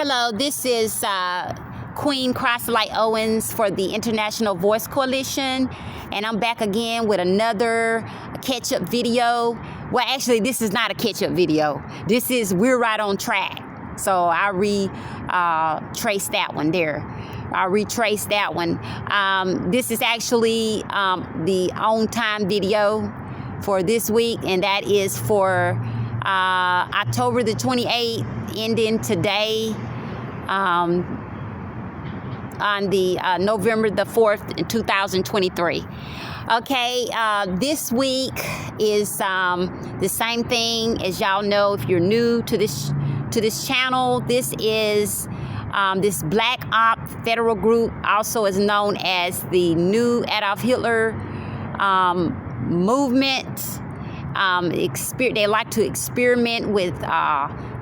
Hello, this is Queen Crosslight Owens for the International Voice Coalition, and I'm back again with another catch-up video. Well, actually, this is not a catch-up video. This is We're Right on Track. So I retraced that one there. I retraced that one. This is actually the on-time video for this week, and that is for October the 28th, ending today on the November the 4th in 2023. Okay, this week is the same thing as y'all know if you're new to this channel. This is this Black Op federal group, also is known as the New Adolf Hitler movement. They like to experiment with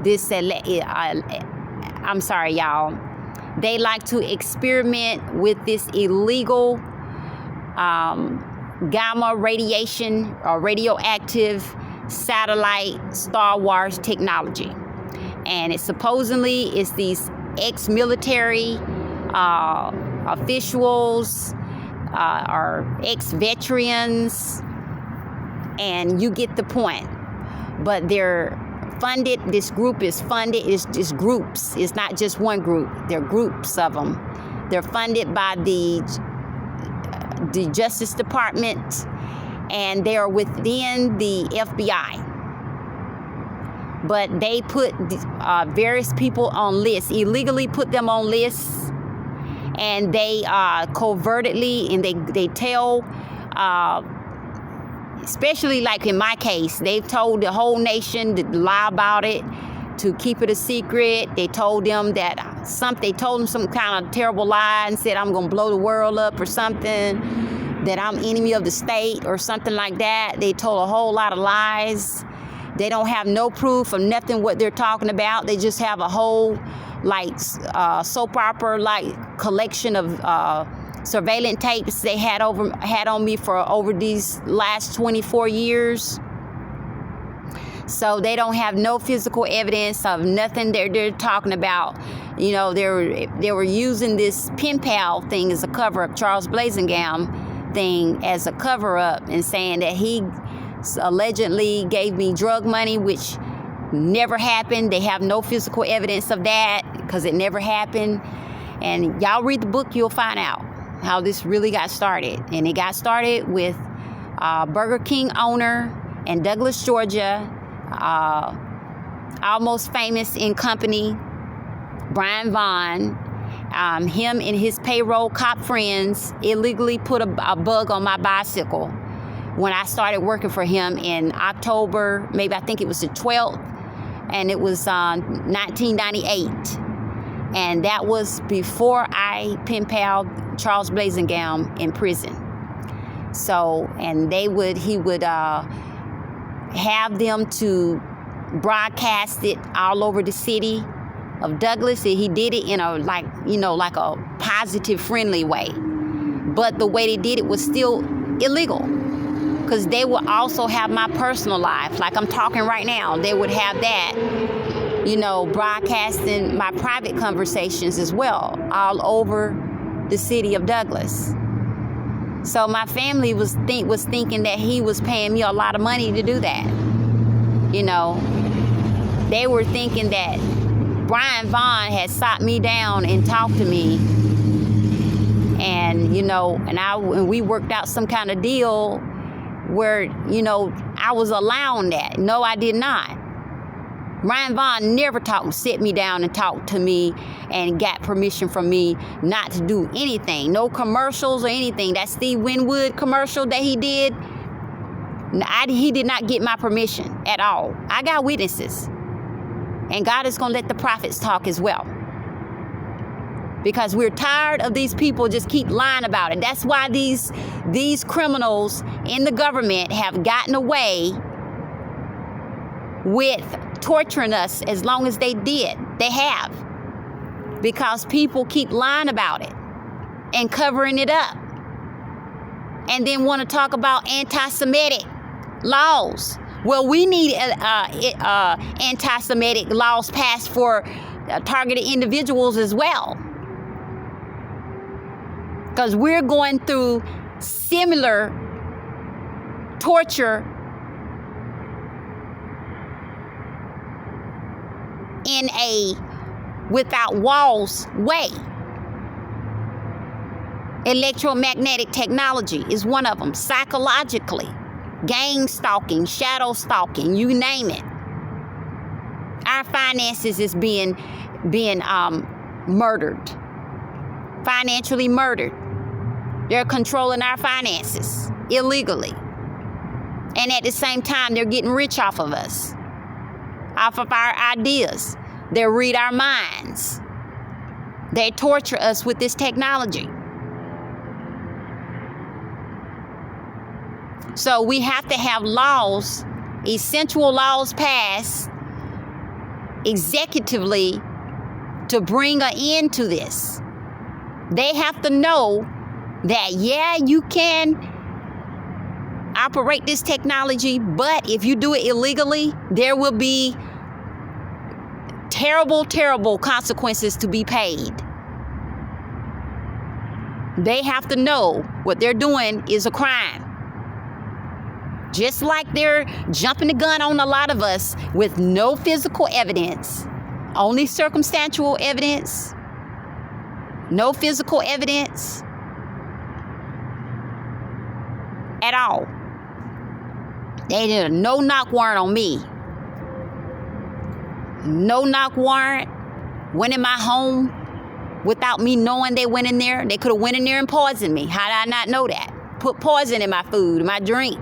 this. I'm sorry, y'all. They like to experiment with this illegal gamma radiation or radioactive satellite Star Wars technology, and it supposedly is these ex-military officials or ex-veterans. And you get the point. But they're funded, this group is funded, it's just groups. It's not just one group, they're groups of them. They're funded by the Justice Department, and they're within the FBI. But they put various people on lists, illegally put them on lists, and they covertly, and they tell, especially like in my case, they've told the whole nation to lie about it, to keep it a secret. They told them that they told them some kind of terrible lie and said, I'm gonna blow the world up or something, that I'm enemy of the state or something like that. They told a whole lot of lies. They don't have no proof of nothing what they're talking about. They just have a whole like soap opera like collection of surveillance tapes they had on me for over these last 24 years. So they don't have no physical evidence of nothing they're talking about. You know, they were using this pen pal thing as a cover-up, Charles Blazingame thing as a cover-up, and saying that he allegedly gave me drug money, which never happened. They have no physical evidence of that because it never happened. And y'all read the book, you'll find out how this really got started. And it got started with Burger King owner in Douglas, Georgia, almost famous in company, Brian Vaughn. Him and his payroll cop friends illegally put a bug on my bicycle when I started working for him in October, maybe I think it was the 12th, and it was 1998. And that was before I pen palled Charles Blazingame in prison. So, and he would have them to broadcast it all over the city of Douglas. And he did it in a like a positive, friendly way. But the way they did it was still illegal, because they would also have my personal life, like I'm talking right now. They would have that, broadcasting my private conversations as well, all over the city of Douglas. So my family was thinking that he was paying me a lot of money to do that. They were thinking that Brian Vaughn had sought me down and talked to me, and and we worked out some kind of deal where I was allowing that. No, I did not. Brian Vaughn never sit me down and talked to me and got permission from me not to do anything. No commercials or anything. That Steve Winwood commercial that he did, he did not get my permission at all. I got witnesses. And God is going to let the prophets talk as well. Because we're tired of these people just keep lying about it. That's why these criminals in the government have gotten away with torturing us as long as they did. They have. Because people keep lying about it and covering it up. And then want to talk about anti-Semitic laws. Well, we need anti-Semitic laws passed for targeted individuals as well. Because we're going through similar torture in a without walls way. Electromagnetic technology is one of them. Psychologically, gang stalking, shadow stalking, you name it. Our finances is being murdered, financially murdered. They're controlling our finances illegally. And at the same time, they're getting rich off of us, off of our ideas. They read our minds. They torture us with this technology. So we have to have laws, essential laws passed executively to bring an end to this. They have to know that, yeah, you can operate this technology, but if you do it illegally, there will be terrible, terrible consequences to be paid. They have to know what they're doing is a crime. Just like they're jumping the gun on a lot of us with no physical evidence, only circumstantial evidence, no physical evidence at all. They did a no-knock warrant on me. No-knock warrant. Went in my home without me knowing they went in there. They could have went in there and poisoned me. How did I not know that? Put poison in my food, my drink.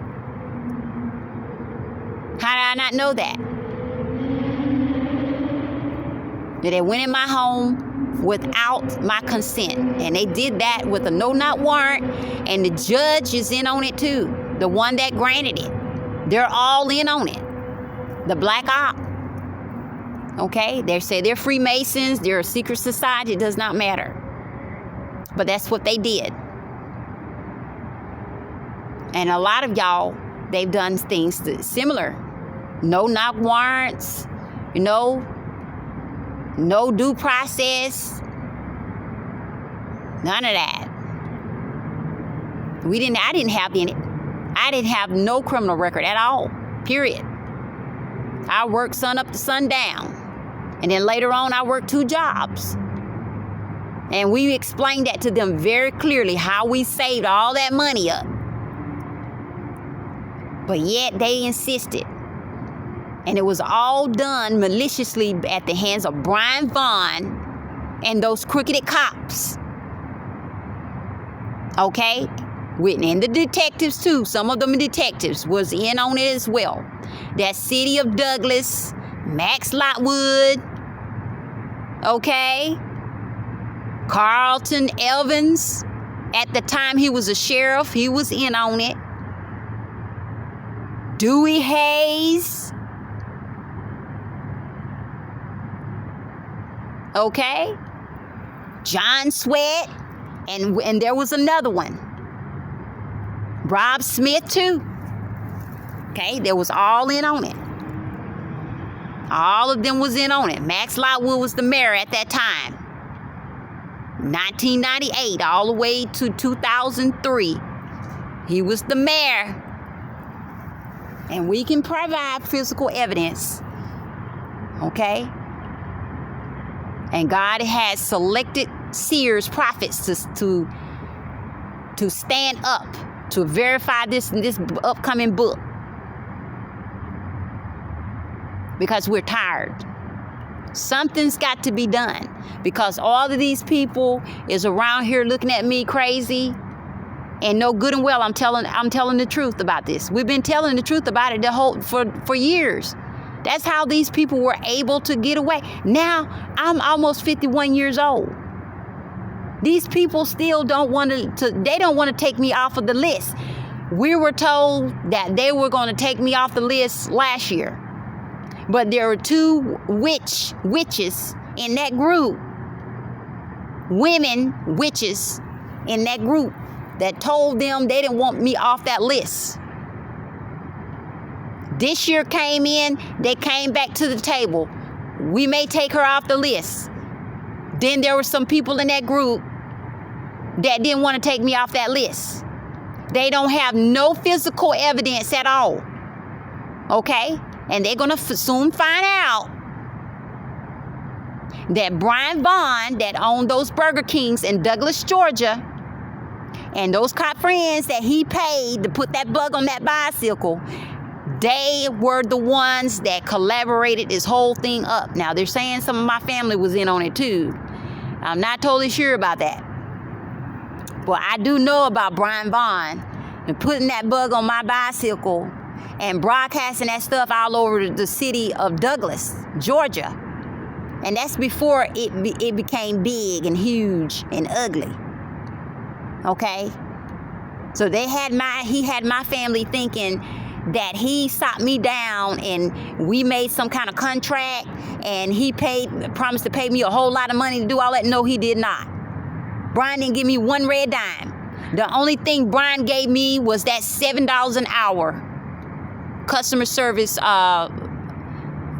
How did I not know that? That they went in my home without my consent. And they did that with a no-knock warrant. And the judge is in on it too. The one that granted it. They're all in on it. The black op. Okay? They say they're Freemasons. They're a secret society. It does not matter. But that's what they did. And a lot of y'all, they've done things similar. No-knock warrants, no due process, none of that. I didn't have no criminal record at all, period. I worked sun up to sundown. And then later on, I worked 2 jobs. And we explained that to them very clearly, how we saved all that money up. But yet they insisted. And it was all done maliciously at the hands of Brian Vaughn and those crooked cops. Okay? And the detectives too. Some of them detectives was in on it as well. That City of Douglas, Max Lotwood, okay? Carlton Evans, at the time he was a sheriff, he was in on it. Dewey Hayes. Okay? John Sweat. And there was another one. Rob Smith too. Okay? They was all in on it. All of them was in on it. Max Lotwood was the mayor at that time. 1998 all the way to 2003. He was the mayor. And we can provide physical evidence. Okay? And God has selected seers, prophets to stand up to verify this upcoming book. Because we're tired. Something's got to be done. Because all of these people is around here looking at me crazy. And know good and well I'm telling the truth about this. We've been telling the truth about it for years. That's how these people were able to get away. Now, I'm almost 51 years old. These people still don't want to take me off of the list. We were told that they were going to take me off the list last year. But there were 2 witches in that group. Women witches in that group that told them they didn't want me off that list. This year came in, they came back to the table we may take her off the list. Then there were some people in that group that didn't want to take me off that list. They don't have no physical evidence at all. Okay? And they're going to soon find out that Brian Vaughn, that owned those Burger Kings in Douglas, Georgia, and those cop friends that he paid to put that bug on that bicycle, they were the ones that collaborated this whole thing up. Now, they're saying some of my family was in on it too. I'm not totally sure about that. But I do know about Brian Vaughn and putting that bug on my bicycle and broadcasting that stuff all over the city of Douglas, Georgia. And that's before it became big and huge and ugly. Okay? So he had my family thinking that he sought me down and we made some kind of contract and he promised to pay me a whole lot of money to do all that. No, he did not. Brian didn't give me one red dime. The only thing Brian gave me was that $7 an hour customer service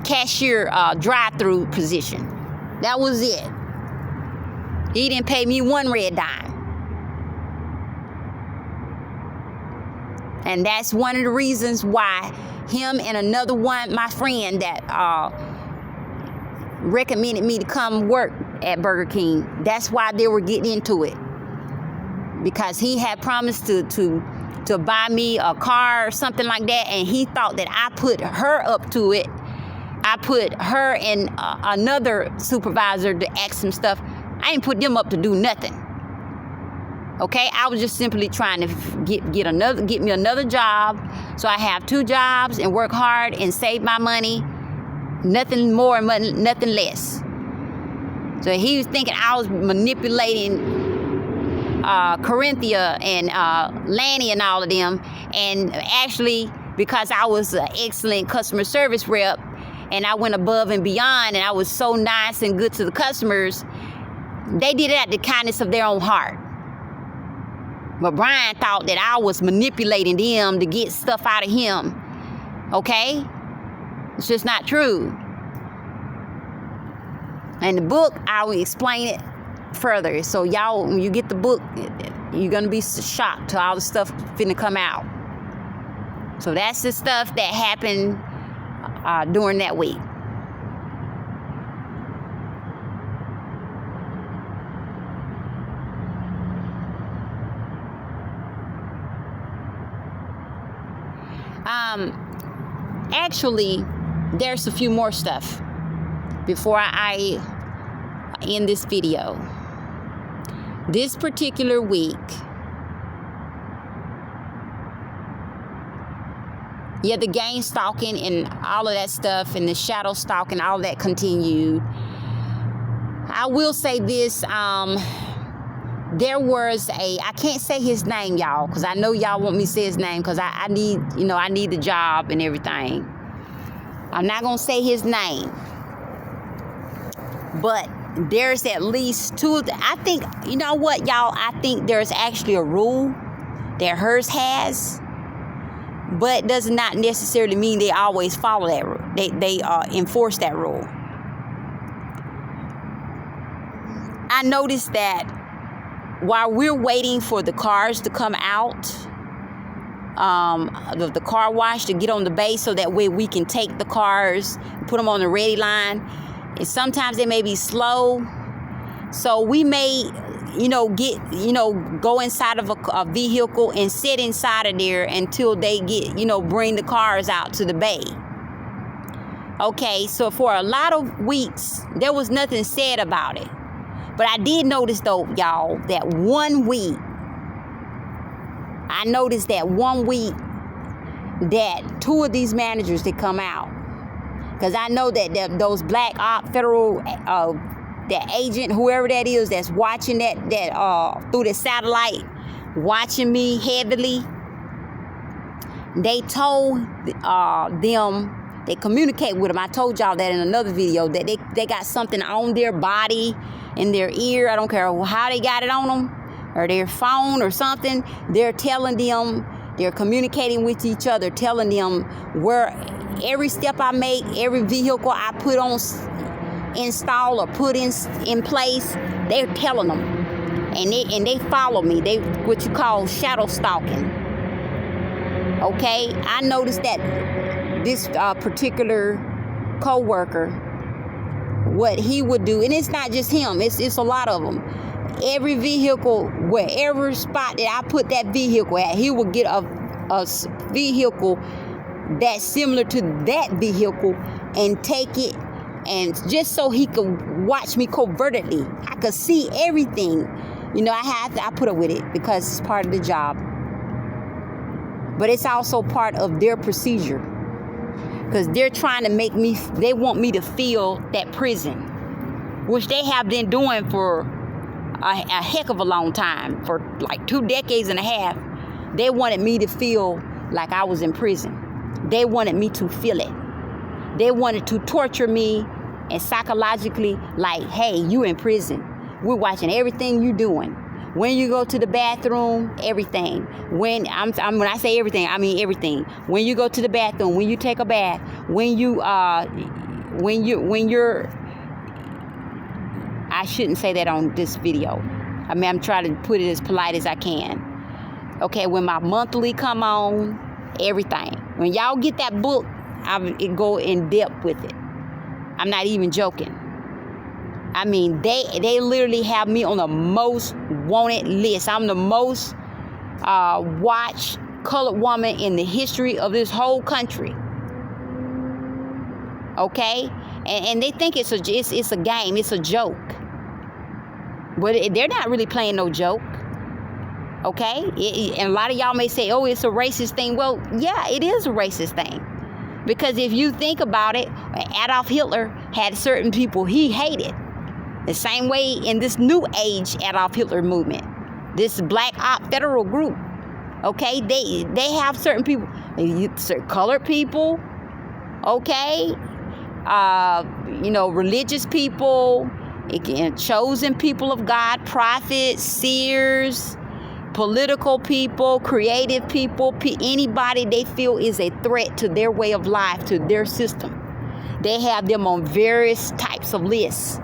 cashier drive-through position. That was it. He didn't pay me one red dime. And that's one of the reasons why him and another one, my friend that recommended me to come work at Burger King, that's why they were getting into it. Because he had promised to buy me a car or something like that, and he thought that I put her up to it. I put her and another supervisor to ask him stuff. I ain't put them up to do nothing. Okay, I was just simply trying to get me another job, so I have 2 jobs and work hard and save my money. Nothing more, nothing less. So he was thinking I was manipulating Corinthia and Lanny and all of them, and actually because I was an excellent customer service rep and I went above and beyond and I was so nice and good to the customers, they did it out of the kindness of their own heart. But Brian thought that I was manipulating them to get stuff out of him. Okay? It's just not true. In the book, I will explain it further. So y'all, when you get the book, you're going to be shocked to all the stuff finna come out. So that's the stuff that happened during that week. Actually, there's a few more stuff before I end this video. This particular week, the gang stalking and all of that stuff and the shadow stalking, all that continued. I will say this, there was I can't say his name, y'all, because I know y'all want me to say his name because I need, I need the job and everything. I'm not going to say his name. But there's at least 2 I think, you know what, y'all? I think there's actually a rule that hers has. But it does not necessarily mean they always follow that rule. They enforce that rule. I noticed that while we're waiting for the cars to come out, the car wash to get on the base so that way we can take the cars, put them on the ready line. And sometimes they may be slow. So we may, go inside of a vehicle and sit inside of there until they get, bring the cars out to the bay. Okay, so for a lot of weeks, there was nothing said about it. But I did notice, though, y'all, that 1 week, that 2 of these managers that come out. Because I know that those black op federal, that agent, whoever that is, that's watching that through the satellite, watching me heavily, they told them, they communicate with them. I told y'all that in another video, that they got something on their body, in their ear. I don't care how they got it on them, or their phone or something. They're telling them, they're communicating with each other, telling them where every step I make, every vehicle I put on, install or put in place, they're telling them. And they follow me. They what you call shadow stalking. Okay? I noticed that this particular co-worker, what he would do, and it's not just him, it's a lot of them. Every vehicle, wherever spot that I put that vehicle at, he would get a vehicle that's similar to that vehicle and take it, and just so he could watch me covertly. I could see everything. You know, I put up with it because it's part of the job. But it's also part of their procedure. Because they're trying to make me, they want me to feel that prison, which they have been doing for a heck of a long time, for like 2 decades and a half. They wanted me to feel like I was in prison. They wanted me to feel it. They wanted to torture me and psychologically, like, hey, you in prison. We're watching everything you doing. When you go to the bathroom, everything. When I say everything, I mean everything. When you go to the bathroom, when you take a bath, when you're I shouldn't say that on this video. I mean, I'm trying to put it as polite as I can. Okay, when my monthly come on, everything. When y'all get that book, it go in depth with it. I'm not even joking. I mean, they literally have me on the most wanted list. I'm the most watched colored woman in the history of this whole country. Okay? And they think it's a game, it's a joke. But they're not really playing no joke. Okay? And a lot of y'all may say, oh, it's a racist thing. Well, yeah, it is a racist thing. Because if you think about it, Adolf Hitler had certain people he hated. The same way in this new age Adolf Hitler movement, this black op federal group, okay, they have certain people, certain colored people, okay, you know, religious people, chosen people of God, prophets, seers, political people, creative people, anybody they feel is a threat to their way of life, to their system. They have them on various types of lists.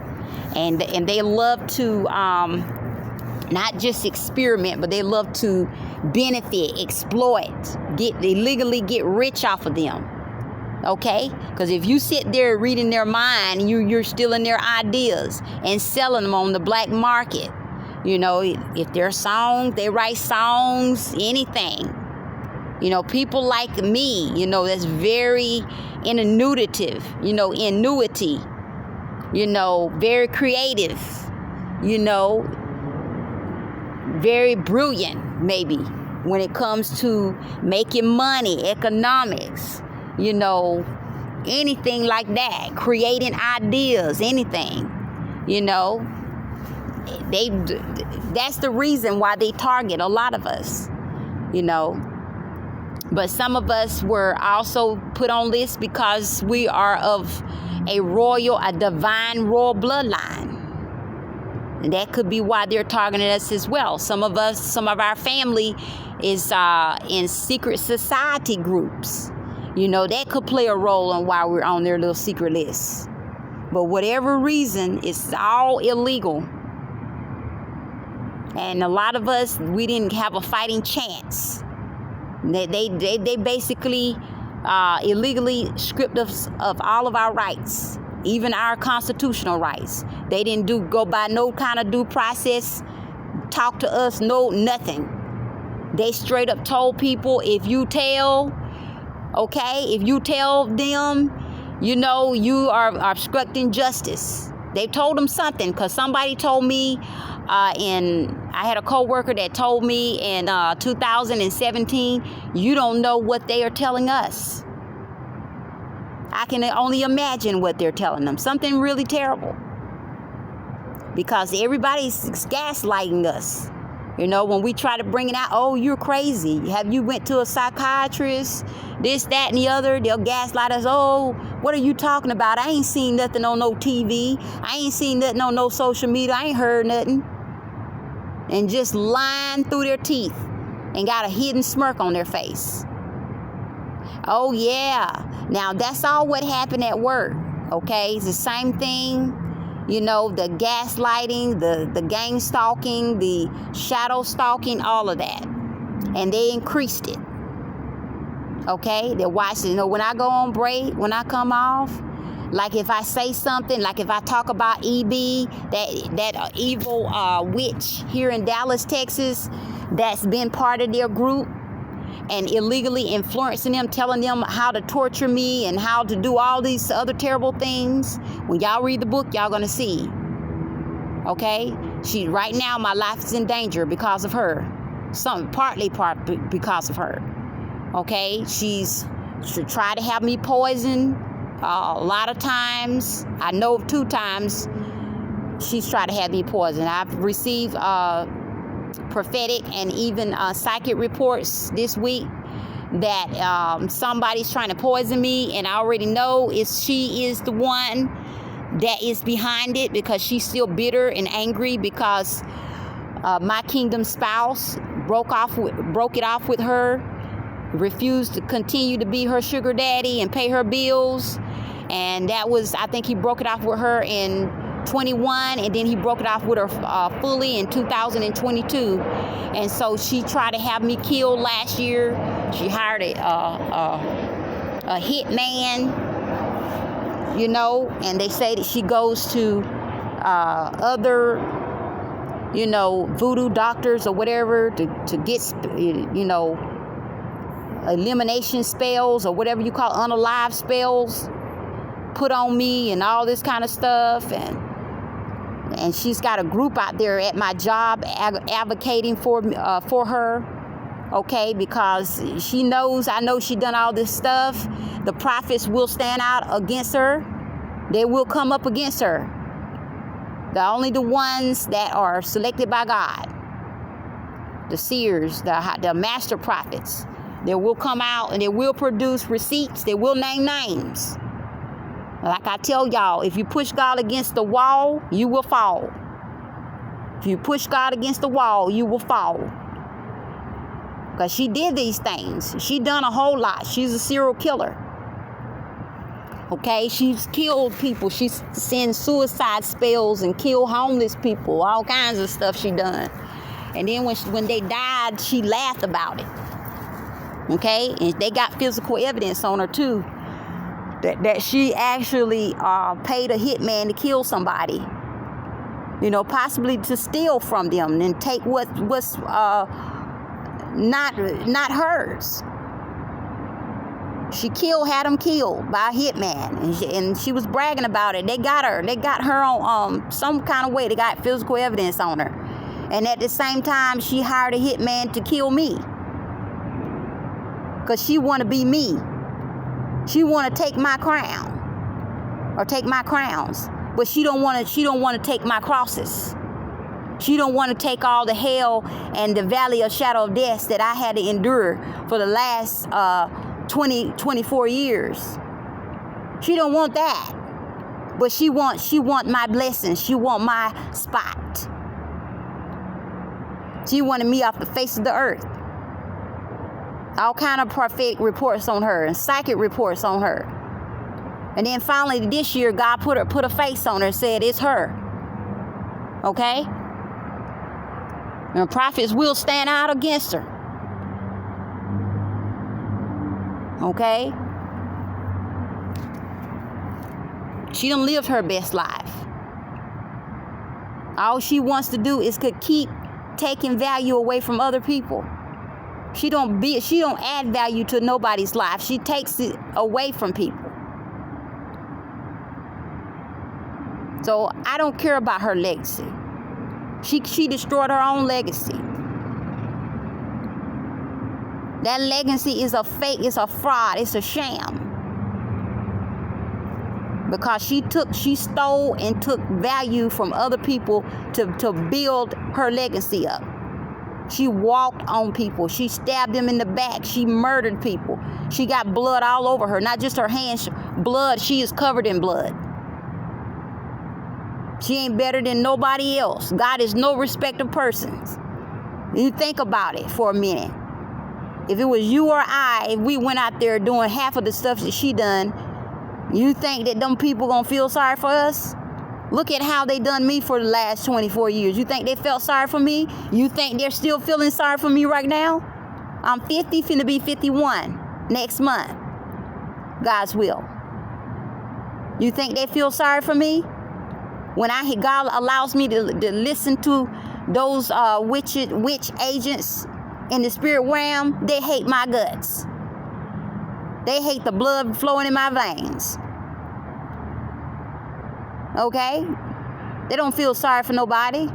And they love to not just experiment, but they love to benefit, exploit, illegally get rich off of them. Okay? Because if you sit there reading their mind, you're stealing their ideas and selling them on the black market. You know, if they're songs, they write songs, anything. You know, people like me, you know, that's very intuitive, you know, annuity. You know, very creative, you know, very brilliant, maybe, when it comes to making money, economics, you know, anything like that, creating ideas, anything, you know. That's the reason why they target a lot of us, you know. But some of us were also put on lists because we are of a divine royal bloodline. And that could be why they're targeting us as well. Some of our family is in secret society groups. You know, that could play a role in why we're on their little secret list. But whatever reason, it's all illegal. And a lot of us, we didn't have a fighting chance. They basically illegally stripped us of all of our rights, even our constitutional rights. They didn't go by no kind of due process, talk to us, no, nothing. They straight up told people, if you tell them, you know, you are obstructing justice. They told them something, because somebody told me, I had a coworker that told me in 2017, you don't know what they are telling us. I can only imagine what they're telling them. Something really terrible. Because everybody's gaslighting us. You know, when we try to bring it out, oh, you're crazy. Have you went to a psychiatrist? This, that, and the other. They'll gaslight us. Oh, what are you talking about? I ain't seen nothing on no TV. I ain't seen nothing on no social media. I ain't heard nothing. And just lying through their teeth and got a hidden smirk on their face. Oh, yeah. Now, that's all what happened at work. Okay? It's the same thing You know, the gaslighting, the gang stalking, the shadow stalking, all of that. And they increased it. Okay? They're watching. You know, when I go on break, when I come off, like if I say something, like if I talk about EB, that evil witch here in Dallas, Texas, that's been part of their group and illegally influencing them, telling them how to torture me and how to do all these other terrible things. When y'all read the book, y'all gonna see. Okay? Right now, my life is in danger because of her. Partly because of her. Okay? She tried to have me poisoned. A lot of times, I know of 2 times, she's tried to have me poisoned. I've received prophetic and even psychic reports this week that somebody's trying to poison me, and I already know she is the one that is behind it, because she's still bitter and angry because my kingdom spouse broke it off with her, refused to continue to be her sugar daddy and pay her bills. And that was, I think he broke it off with her in 21, and then he broke it off with her fully in 2022. And so she tried to have me killed last year. She hired a hitman, you know, and they say that she goes to other, you know, voodoo doctors or whatever to get, you know, elimination spells or whatever you call unalive spells put on me and all this kind of stuff. And she's got a group out there at my job advocating for her, okay, because I know she done all this stuff. The prophets will stand out against her. They will come up against her. Only the ones that are selected by God, the seers, the master prophets, they will come out and they will produce receipts. They will name names. Like I tell y'all, if you push God against the wall, you will fall. If you push God against the wall, you will fall. Because she did these things. She done a whole lot. She's a serial killer. Okay? She's killed people. She sends suicide spells and killed homeless people. All kinds of stuff she done. And then when they died, she laughed about it. Okay? And they got physical evidence on her too. That she actually paid a hitman to kill somebody, you know, possibly to steal from them and take what's not hers. She had them killed by a hitman, and she was bragging about it. They got her on some kind of way. They got physical evidence on her, and at the same time, she hired a hitman to kill me because she want to be me. She want to take my crown or take my crowns, but she don't want to take my crosses. She don't want to take all the hell and the valley of shadow of death that I had to endure for the last 24 years. She don't want that, but she want my blessings. She want my spot. She wanted me off the face of the earth. All kind of prophetic reports on her and psychic reports on her. And then finally this year, God put a face on her and said, it's her. Okay? And prophets will stand out against her. Okay? She done lived her best life. All she wants to do is to keep taking value away from other people. She don't add value to nobody's life. She takes it away from people. So I don't care about her legacy. She destroyed her own legacy. That legacy is a fake, it's a fraud, it's a sham. Because she stole and took value from other people to build her legacy up. She walked on people. She stabbed them in the back. She murdered people. She got blood all over her. Not just her hands, blood. She is covered in blood. She ain't better than nobody else. God is no respect of persons. You think about it for a minute. If it was you or I, if we went out there doing half of the stuff that she done, you think that them people gonna feel sorry for us? Look at how they done me for the last 24 years. You think they felt sorry for me? You think they're still feeling sorry for me right now? I'm 50, finna be 51 next month. God's will. You think they feel sorry for me? When God allows me to listen to those witch agents in the spirit realm, they hate my guts. They hate the blood flowing in my veins. Okay? They don't feel sorry for nobody.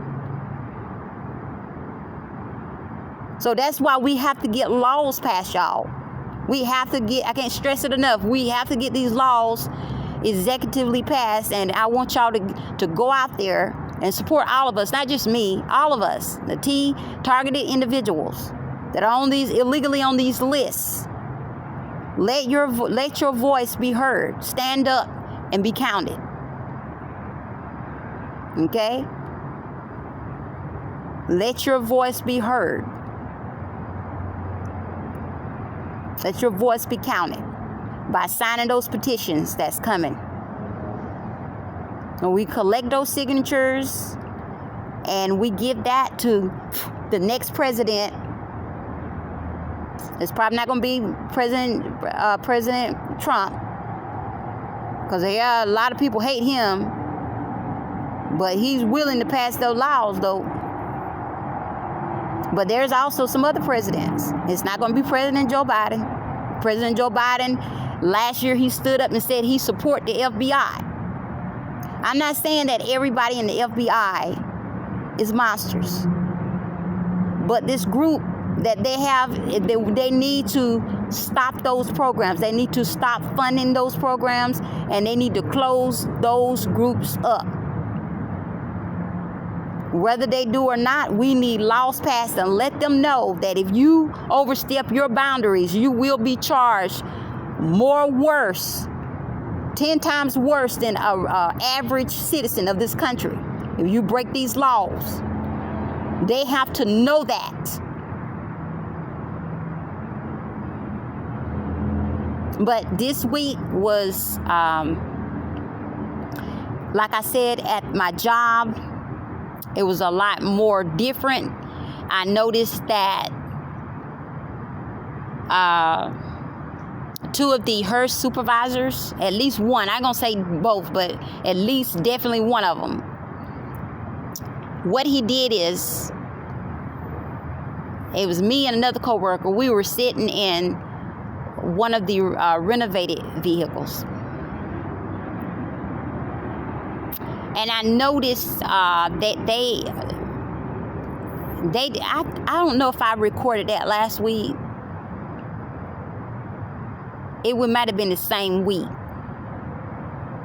So that's why we have to get laws passed, y'all. We have to get, I can't stress it enough, we have to get these laws executively passed, and I want y'all to go out there and support all of us, not just me, all of us, the targeted individuals that are on these, illegally on these lists. Let your voice be heard. Stand up and be counted. Okay? Let your voice be heard. Let your voice be counted by signing those petitions that's coming. And we collect those signatures and we give that to the next president. It's probably not going to be President Trump, because a lot of people hate him, but he's willing to pass those laws though. But there's also some other presidents. It's not going to be President Joe Biden. President Joe Biden, last year he stood up and said he support the FBI. I'm not saying that everybody in the FBI is monsters, but this group that they have, they need to stop those programs. They need to stop funding those programs, and they need to close those groups up. Whether they do or not, we need laws passed and let them know that if you overstep your boundaries, you will be charged worse, 10 times worse than an average citizen of this country. If you break these laws, they have to know that. But this week was, like I said, at my job, it was a lot more different. I noticed that two of the Hearst supervisors, at least one, I'm going to say both, but at least definitely one of them, what he did is, it was me and another coworker. We were sitting in one of the renovated vehicles. And I noticed that I don't know if I recorded that last week. It might have been the same week.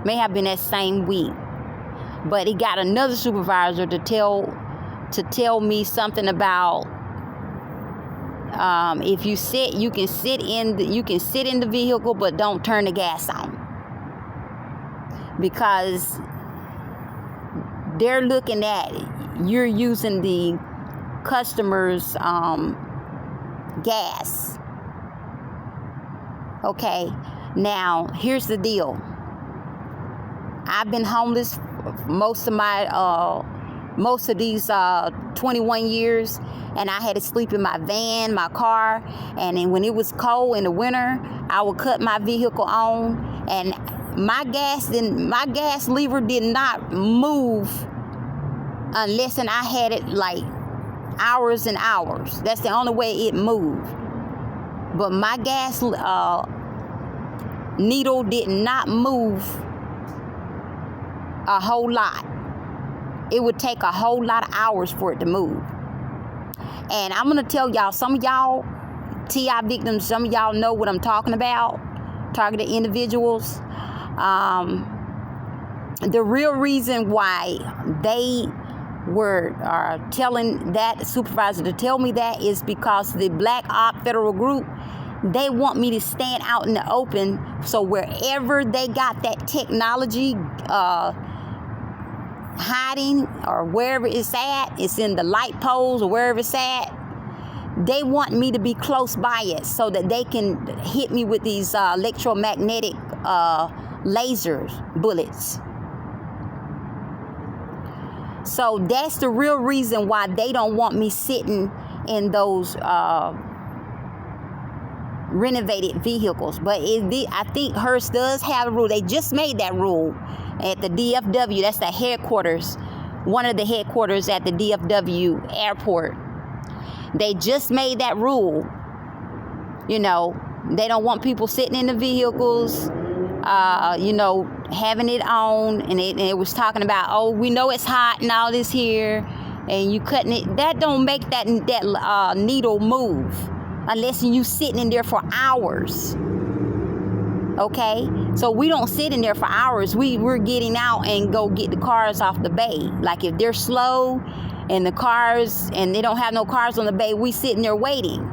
May have been that same week. But he got another supervisor to tell me something about if you sit, you can sit in the vehicle, but don't turn the gas on, because they're looking at you're using the customer's gas. Okay, now here's the deal. I've been homeless most of these 21 years, and I had to sleep in my van, my car, and then when it was cold in the winter, I would cut my vehicle on, and my gas lever did not move unless I had it like hours and hours. That's the only way it moved. But my gas needle did not move a whole lot. It would take a whole lot of hours for it to move. And I'm going to tell y'all, some of y'all TI victims, some of y'all know what I'm talking about, targeted individuals. The real reason why they were telling that supervisor to tell me that is because the Black Op Federal Group, they want me to stand out in the open, so wherever they got that technology hiding, or wherever it's at, it's in the light poles or wherever it's at, they want me to be close by it so that they can hit me with these electromagnetic lasers, bullets. So that's the real reason why they don't want me sitting in those renovated vehicles. But I think hers does have a rule. They just made that rule at the DFW. That's the headquarters, one of the headquarters at the DFW airport. They just made that rule. You know, they don't want people sitting in the vehicles, you know, having it on. And it was talking about, oh, we know it's hot and all this here, and you cutting it. That don't make that needle move unless you sitting in there for hours. Okay, so we don't sit in there for hours. We're getting out and go get the cars off the bay. Like if they're slow and the cars, and they don't have no cars on the bay, we sitting there waiting.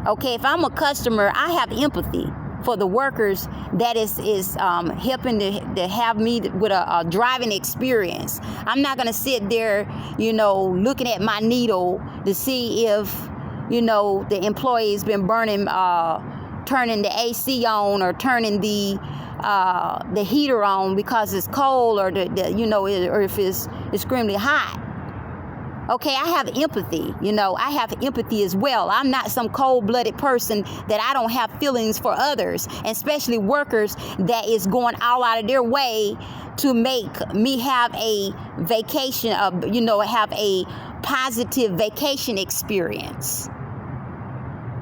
Okay, if I'm a customer, I have empathy for the workers that is helping to have me with a driving experience. I'm not gonna sit there, you know, looking at my needle to see if, you know, the employee's been burning, turning the AC on or turning the heater on because it's cold, or you know, or if it's extremely hot. Okay, I have empathy. You know, I have empathy as well. I'm not some cold-blooded person that I don't have feelings for others, especially workers that is going all out of their way to make me have a vacation, you know, have a positive vacation experience.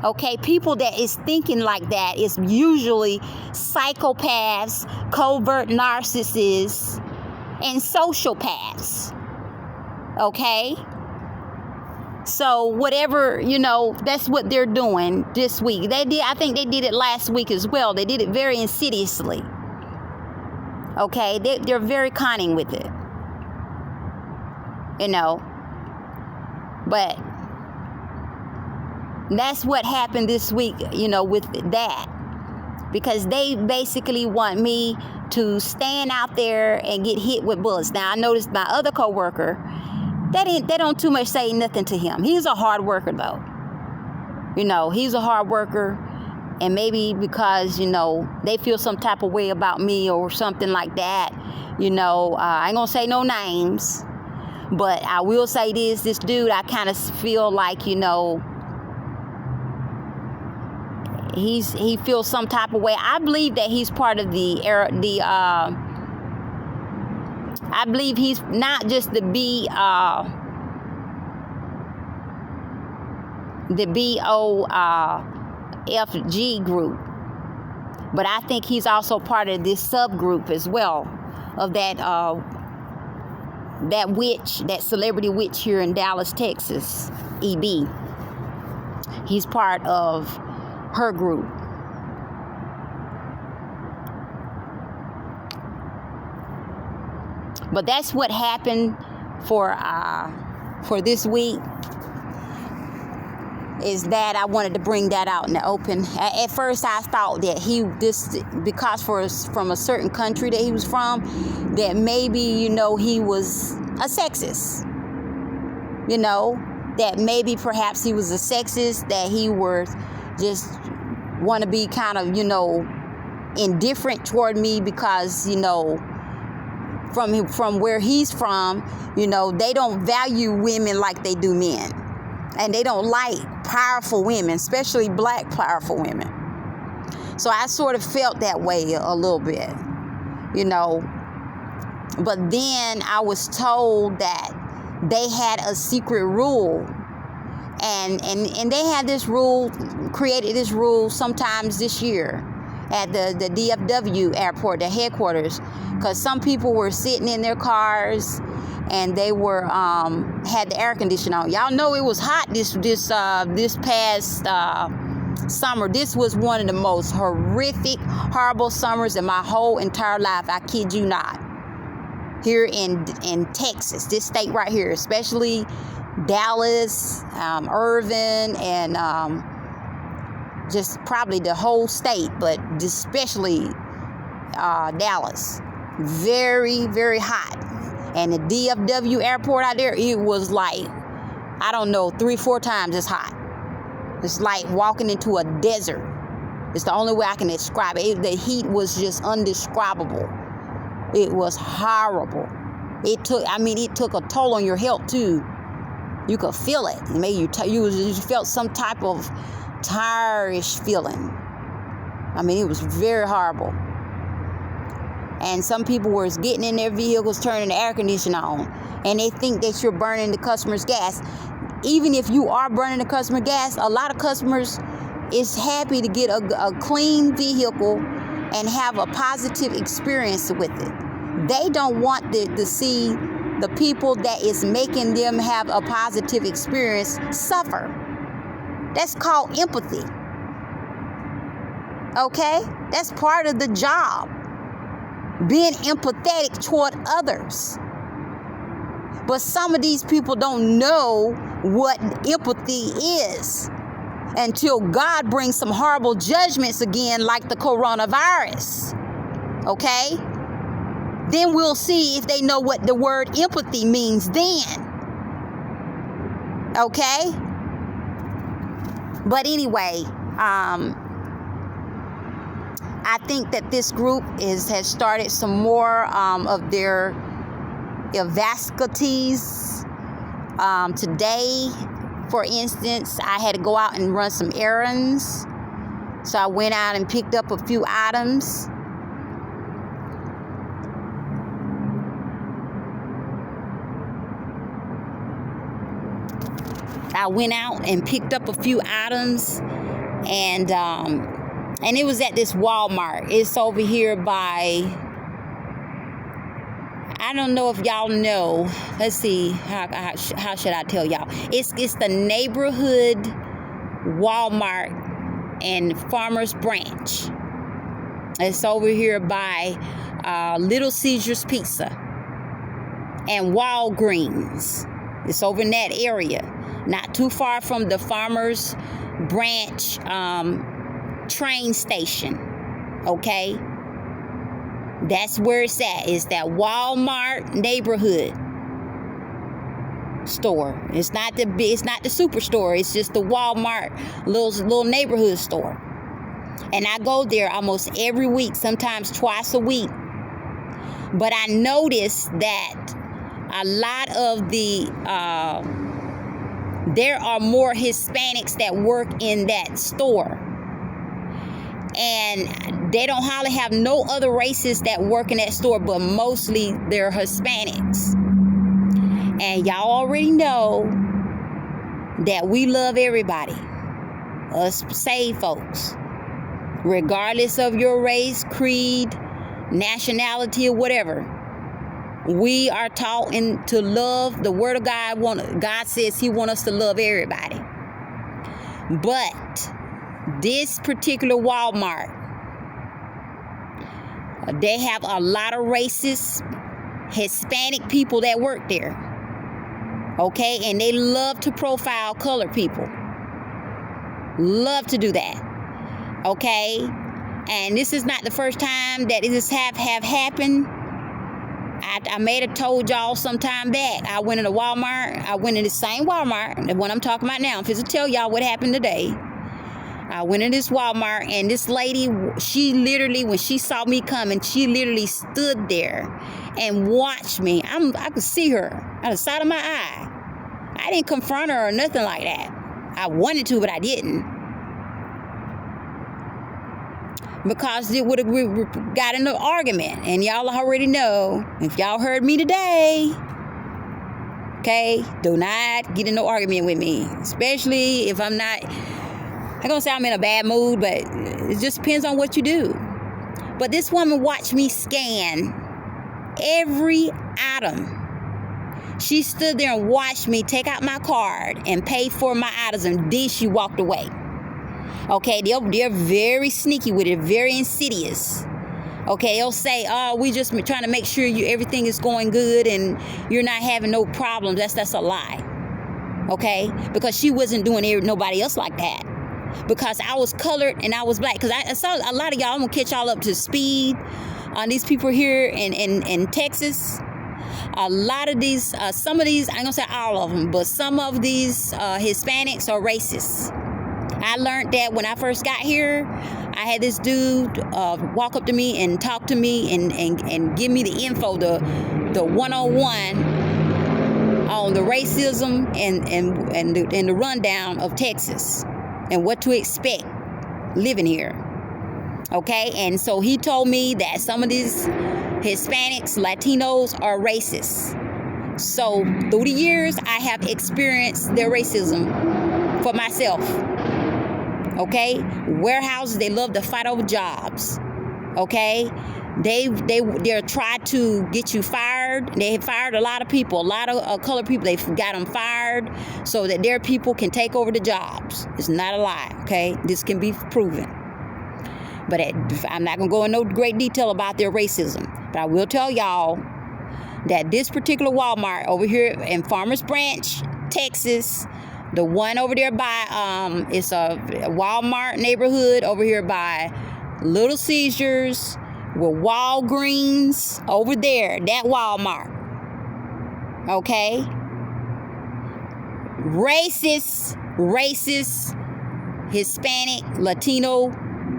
Okay, people that is thinking like that is usually psychopaths, covert narcissists, and sociopaths. Okay? So whatever, you know, that's what they're doing this week. I think they did it last week as well. They did it very insidiously. Okay? They're very cunning with it. You know? But that's what happened this week, you know, with that. Because they basically want me to stand out there and get hit with bullets. Now, I noticed my other coworker, they don't too much say nothing to him. He's a hard worker, though. You know, he's a hard worker. And maybe because, you know, they feel some type of way about me or something like that. You know, I ain't going to say no names. But I will say this dude, I kind of feel like, you know, he feels some type of way. I believe that he's part of I believe he's not just the BOFG group, but I think he's also part of this subgroup as well of that witch, that celebrity witch here in Dallas, Texas, EB. He's part of her group. But that's what happened for this week, is that I wanted to bring that out in the open. At first I thought that because from a certain country that he was from, that maybe, you know, he was a sexist. You know, that maybe perhaps he was a sexist, that he was just want to be kind of, you know, indifferent toward me because, you know, from where he's from, you know, they don't value women like they do men. And they don't like powerful women, especially black powerful women. So I sort of felt that way a little bit, you know. But then I was told that they had a secret rule. And they had this rule, created this rule sometimes this year at the DFW airport, the headquarters, because some people were sitting in their cars and they were had the air conditioner on. Y'all know it was hot this past summer. This was one of the most horrific, horrible summers in my whole entire life. I kid you not. Here in Texas, this state right here, especially Dallas, Irvin, and just probably the whole state, but especially Dallas. Very, very hot. And the DFW airport out there, it was like, I don't know, 3-4 times as hot. It's like walking into a desert. It's the only way I can describe it. The heat was just undescribable. It was horrible. It took a toll on your health too. You could feel it. It made you felt some type of tiredness feeling. I mean, it was very horrible. And some people were getting in their vehicles, turning the air conditioner on, and they think that you're burning the customer's gas. Even if you are burning the customer gas, a lot of customers is happy to get a clean vehicle and have a positive experience with it. They don't want to see the people that is making them have a positive experience suffer. That's called empathy. Okay? That's part of the job. Being empathetic toward others. But some of these people don't know what empathy is until God brings some horrible judgments again, like the coronavirus. Okay? Then we'll see if they know what the word empathy means then. Okay? But anyway, I think that this group has started some more of their vasculates. Today, for instance, I had to go out and run some errands. So I went out and picked up a few items. And it was at this Walmart. It's over here by, I don't know if y'all know. Let's see, how should I tell y'all? It's the neighborhood Walmart and Farmers Branch. It's over here by Little Caesars Pizza and Walgreens. It's over in that area, not too far from the Farmers Branch train station. Okay, that's where it's at. It's that Walmart neighborhood store. It's not the superstore. It's just the Walmart little neighborhood store. And I go there almost every week, sometimes twice a week. But I noticed that a lot of there are more Hispanics that work in that store. And they don't hardly have no other races that work in that store, but mostly they're Hispanics. And y'all already know that we love everybody, us saved folks, regardless of your race, creed, nationality, or whatever. We are taught to love. The Word of God. God says He wants us to love everybody. But this particular Walmart, they have a lot of racist Hispanic people that work there. Okay, and they love to profile colored people. Love to do that. Okay, and this is not the first time that this have happened. I may have told y'all some time back. I went in a Walmart. I went in the same Walmart, the one I'm talking about now. I'm supposed to tell y'all what happened today. I went in this Walmart, and this lady, she literally, when she saw me coming, she literally stood there and watched me. I could see her out the side of my eye. I didn't confront her or nothing like that. I wanted to, but I didn't. Because it would have got in an argument. And y'all already know, if y'all heard me today, okay, do not get in no argument with me. Especially if I'm not going to say I'm in a bad mood, but it just depends on what you do. But this woman watched me scan every item. She stood there and watched me take out my card and pay for my items, and then she walked away. Okay, they're very sneaky with it, very insidious. Okay, they'll say, "Oh, we just trying to make sure everything is going good and you're not having no problems." That's a lie. Okay, because she wasn't doing nobody else like that. Because I was colored and I was black. Because I saw a lot of y'all. I'm gonna catch y'all up to speed on these people here in Texas. A lot of these, some of these, I ain't gonna say all of them, but some of these Hispanics are racist. I learned that when I first got here. I had this dude walk up to me and talk to me and give me the info, the the 101 on the racism and the rundown of Texas and what to expect living here. Okay, and so he told me that some of these Hispanics, Latinos are racist. So through the years, I have experienced their racism for myself. Okay, warehouses, they love to fight over jobs. Okay, they're trying to get you fired. They have fired a lot of people, a lot of colored people. They've got them fired so that their people can take over the jobs. It's not a lie. Okay, this can be proven. But I'm not gonna go in no great detail about their racism. But I will tell y'all that this particular Walmart over here in Farmers Branch, Texas, the one over there by it's a Walmart neighborhood over here by Little Caesars with Walgreens over there, that Walmart. Okay? Racist, Hispanic, Latino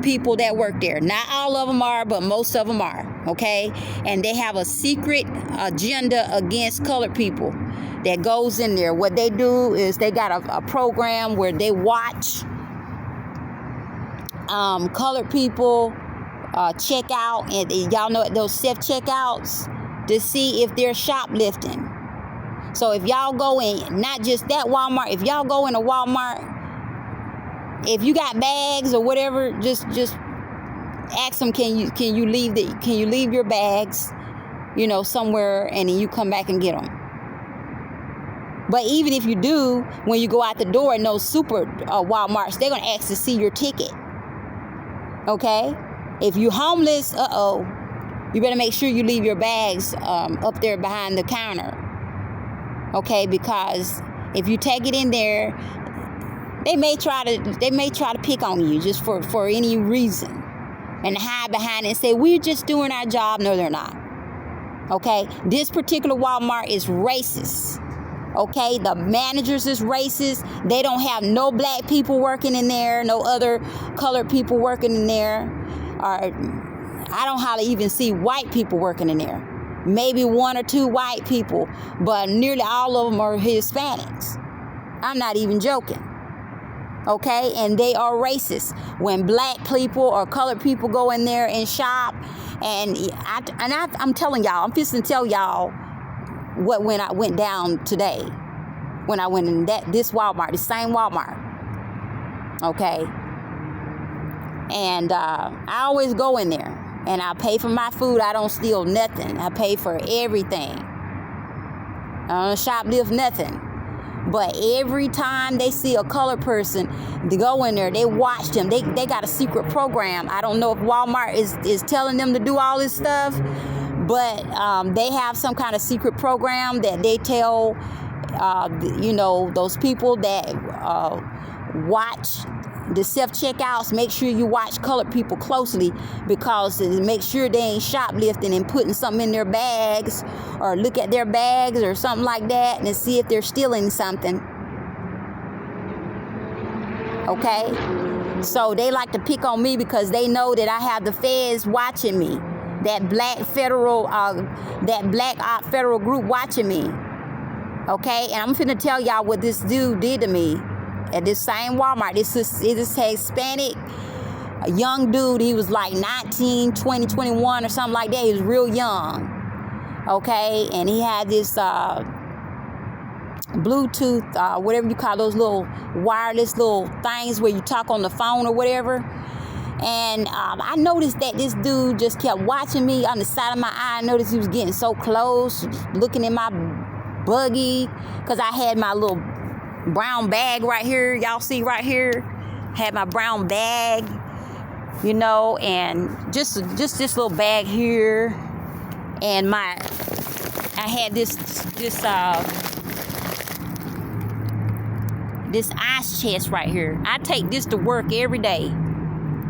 people that work there. Not all of them are, but most of them are. Okay? And they have a secret agenda against colored people that goes in there. What they do is they got a program where they watch colored people check out, and y'all know those self-checkouts, to see if they're shoplifting. So if y'all go in, not just that Walmart, if y'all go in a Walmart, if you got bags or whatever, just ask them, can you leave your bags, somewhere, and then you come back and get them. But even if you do, when you go out the door in those super Walmarts, they're gonna ask to see your ticket. Okay? If you're homeless, you better make sure you leave your bags up there behind the counter. Okay? Because if you take it in there, they may try to pick on you just for any reason and hide behind it and say, we're just doing our job. No, they're not. Okay? This particular Walmart is racist. Okay, the managers is racist. They don't have no black people working in there, no other colored people working in there. Or I don't hardly even see white people working in there. Maybe one or two white people, but nearly all of them are Hispanics. I'm not even joking. Okay, and they are racist. When black people or colored people go in there and shop, and I'm telling y'all, I'm fixing to tell y'all when I went down today, when I went in this Walmart, the same Walmart. Okay, and I always go in there and I pay for my food. I don't steal nothing. I pay for everything. I don't shoplift nothing. But every time they see a colored person, they go in there, they watch them. They got a secret program. I don't know if Walmart is telling them to do all this stuff, but they have some kind of secret program that they tell, those people that watch the self-checkouts, make sure you watch colored people closely, because to make sure they ain't shoplifting and putting something in their bags, or look at their bags or something like that and see if they're stealing something. Okay? So they like to pick on me because they know that I have the feds watching me. That black federal group watching me. Okay? And I'm finna tell y'all what this dude did to me at this same Walmart. This Hispanic, a young dude. He was like 19, 20, 21 or something like that. He was real young. Okay? And he had this Bluetooth, whatever you call those little wireless little things where you talk on the phone or whatever. And I noticed that this dude just kept watching me on the side of my eye. I noticed he was getting so close, looking in my buggy, because I had my little brown bag right here. Y'all see right here? Had my brown bag, and just this little bag here. And I had this ice chest right here. I take this to work every day.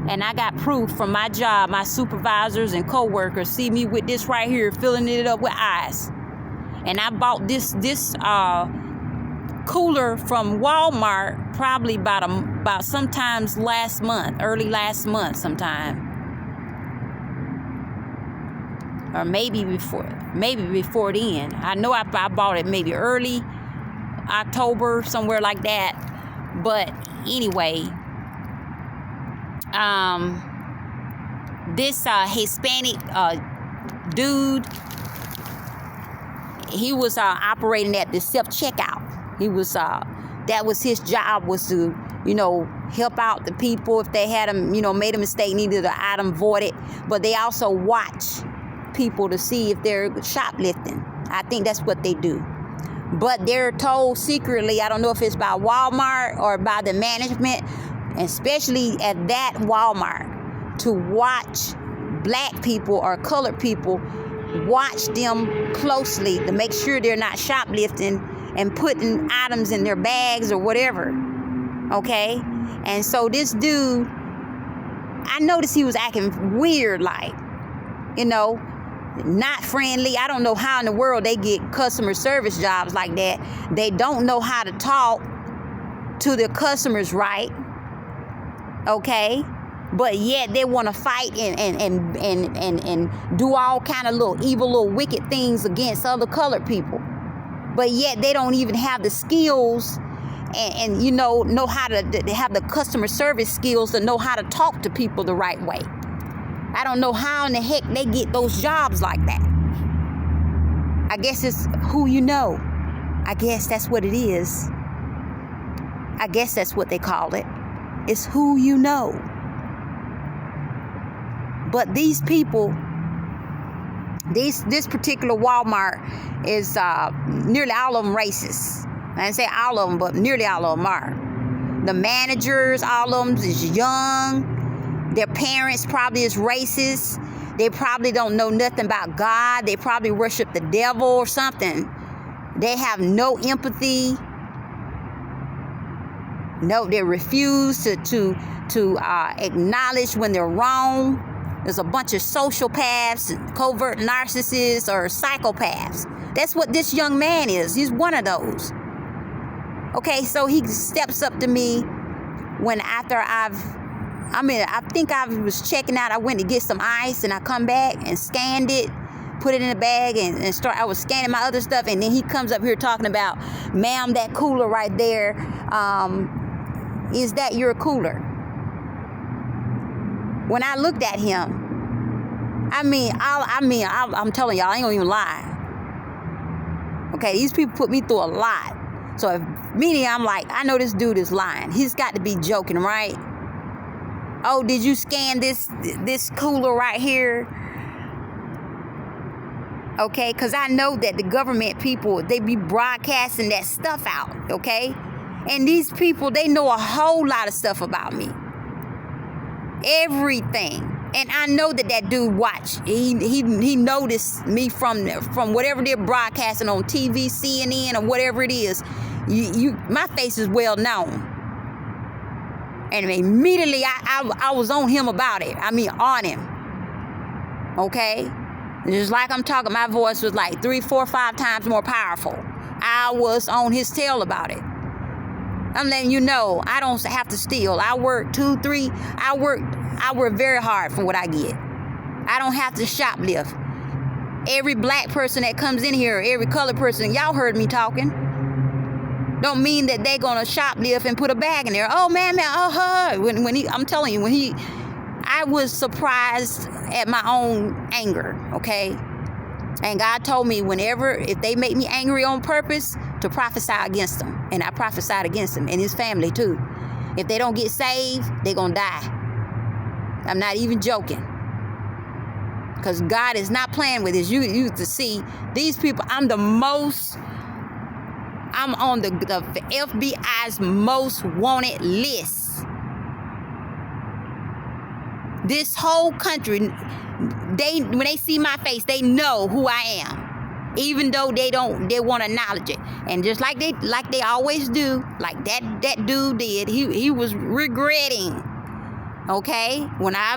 And I got proof from my job. My supervisors and co-workers see me with this right here, filling it up with ice. And I bought this cooler from Walmart probably about sometimes early last month sometime. or maybe before then. I know I bought it maybe early October, somewhere like that. But anyway, this Hispanic dude, he was operating at the self-checkout. He was that was his job, was to, you know, help out the people if they had them, you know, made a mistake, needed an item voided. But they also watch people to see if they're shoplifting. I think that's what they do. But they're told secretly, I don't know if it's by Walmart or by the management, especially at that Walmart, to watch black people or colored people, watch them closely to make sure they're not shoplifting and putting items in their bags or whatever. Okay? And so this dude, I noticed he was acting weird, like, you know, not friendly. I don't know how in the world they get customer service jobs like that. They don't know how to talk to their customers right. Okay? But yet they want to fight and do all kind of little evil, little wicked things against other colored people. But yet they don't even have the skills and you know how to have the customer service skills to know how to talk to people the right way. I don't know how in the heck they get those jobs like that. I guess it's who you know. I guess that's what it is. I guess that's what they call it. It's who you know. But these people, this particular Walmart is nearly all of them racist. I didn't say all of them, but nearly all of them are. The managers, all of them is young. Their parents probably is racist. They probably don't know nothing about God. They probably worship the devil or something. They have no empathy. No, they refuse to acknowledge when they're wrong. There's a bunch of sociopaths, covert narcissists, or psychopaths. That's what this young man is. He's one of those. Okay, so he steps up to me when after I think I was checking out. I went to get some ice and I come back and scanned it, put it in a bag and I was scanning my other stuff. And then he comes up here talking about, ma'am, that cooler right there, is that your cooler? When I looked at him, I'm telling y'all, I ain't gonna even lie. Okay, these people put me through a lot. So if I'm like, I know this dude is lying. He's got to be joking, right? Oh, did you scan this cooler right here? Okay, because I know that the government people, they be broadcasting that stuff out, okay? And these people, they know a whole lot of stuff about me. Everything. And I know that dude watched. He noticed me from whatever they're broadcasting on TV, CNN, or whatever it is. My face is well known. And immediately I was on him about it. I mean, on him. Okay? Just like I'm talking, my voice was like 3, 4, 5 times more powerful. I was on his tail about it. I'm letting you know, I don't have to steal. I work 2, 3. I work very hard for what I get. I don't have to shoplift. Every black person that comes in here, every colored person, y'all heard me talking. Don't mean that they gonna shoplift and put a bag in there. Oh man, I'm telling you, I was surprised at my own anger, okay? And God told me if they make me angry on purpose, to prophesy against them. And I prophesied against him and his family too. If they don't get saved, they're going to die. I'm not even joking. Because God is not playing with this. You to see these people, I'm on the FBI's most wanted list. This whole country, when they see my face, they know who I am. Even though they want to acknowledge it. And just like they always do, like that dude did, he was regretting. Okay? When I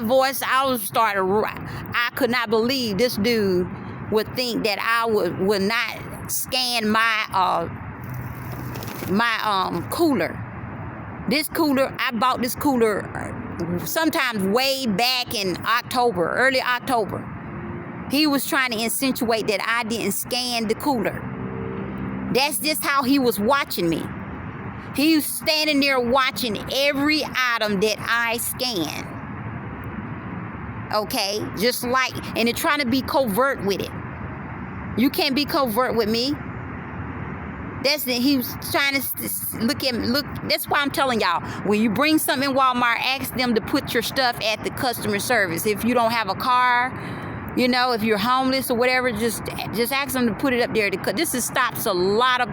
could not believe this dude would think that I would not scan my cooler. This cooler, I bought this cooler sometimes way back in October, early October. He was trying to insinuate that I didn't scan the cooler. That's just how he was watching me. He was standing there watching every item that I scan. Okay? Just like, and they're trying to be covert with it. You can't be covert with me. He was trying to look. That's why I'm telling y'all, when you bring something in Walmart, ask them to put your stuff at the customer service. If you don't have a car, you know, if you're homeless or whatever, just ask them to put it up there. This stops a lot of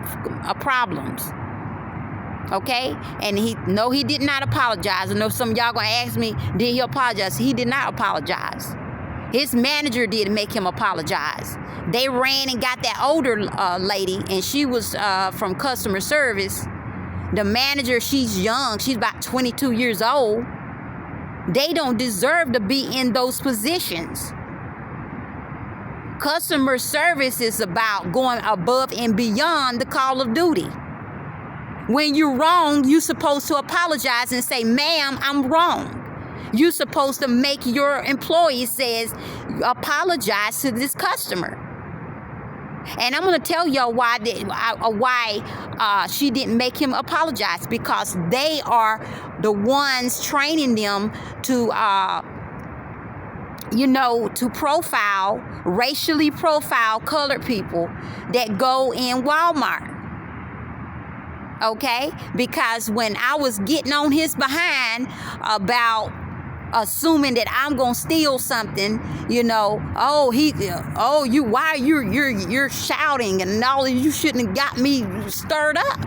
problems. Okay? And he did not apologize. I know some of y'all gonna ask me, did he apologize? He did not apologize. His manager did make him apologize. They ran and got that older lady, and she was from customer service. The manager, she's young. She's about 22 years old. They don't deserve to be in those positions. Customer service is about going above and beyond the call of duty. When you're wrong, you're supposed to apologize and say, ma'am, I'm wrong. You're supposed to make your employee says, apologize to this customer. And I'm going to tell y'all why she didn't make him apologize, because they are the ones training them to, to racially profile colored people that go in Walmart. Okay? Because when I was getting on his behind about assuming that I'm gonna steal something, why you're shouting and all, you shouldn't have got me stirred up.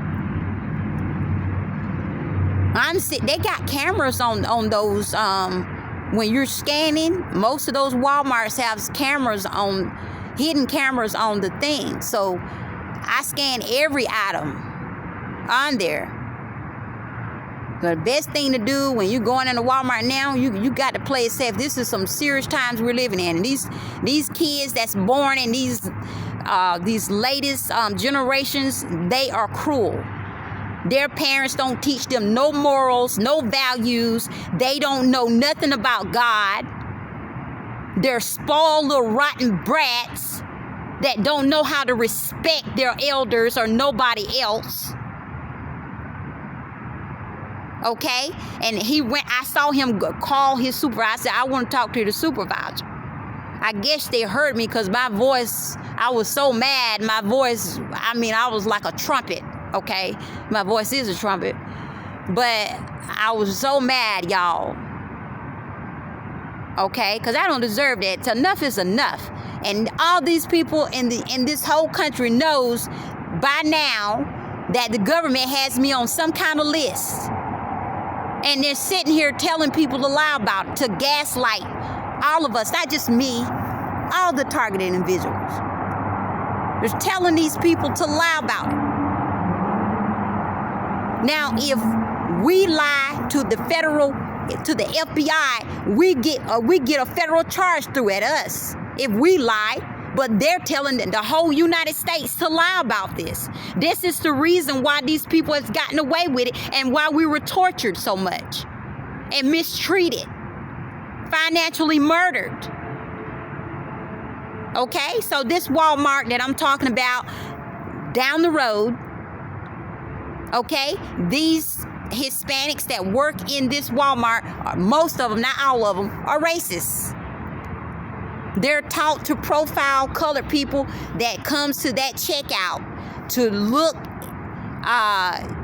They got cameras on those when you're scanning. Most of those Walmarts have hidden cameras on the thing. So I scan every item on there. The best thing to do when you're going into Walmart now, you got to play it safe. This is some serious times we're living in. And these kids that's born in these latest generations, they are cruel. Their parents don't teach them no morals, no values. They don't know nothing about God. They're spoiled little rotten brats that don't know how to respect their elders or nobody else. Okay? And I saw him call his supervisor. I said, I want to talk to the supervisor. I guess they heard me because my voice, I was so mad. My voice, I was like a trumpet. Okay? My voice is a trumpet. But I was so mad, y'all. Okay? Because I don't deserve that. So enough is enough. And all these people in this whole country knows by now that the government has me on some kind of list. And they're sitting here telling people to lie about it, to gaslight all of us, not just me, all the targeted individuals. They're telling these people to lie about it. Now, if we lie to the FBI, we get a federal charge through at us if we lie. But they're telling the whole United States to lie about this. This is the reason why these people have gotten away with it and why we were tortured so much and mistreated, financially murdered. Okay, so this Walmart that I'm talking about down the road, okay, these Hispanics that work in this Walmart, most of them, not all of them, are racists. They're taught to profile colored people that comes to that checkout to look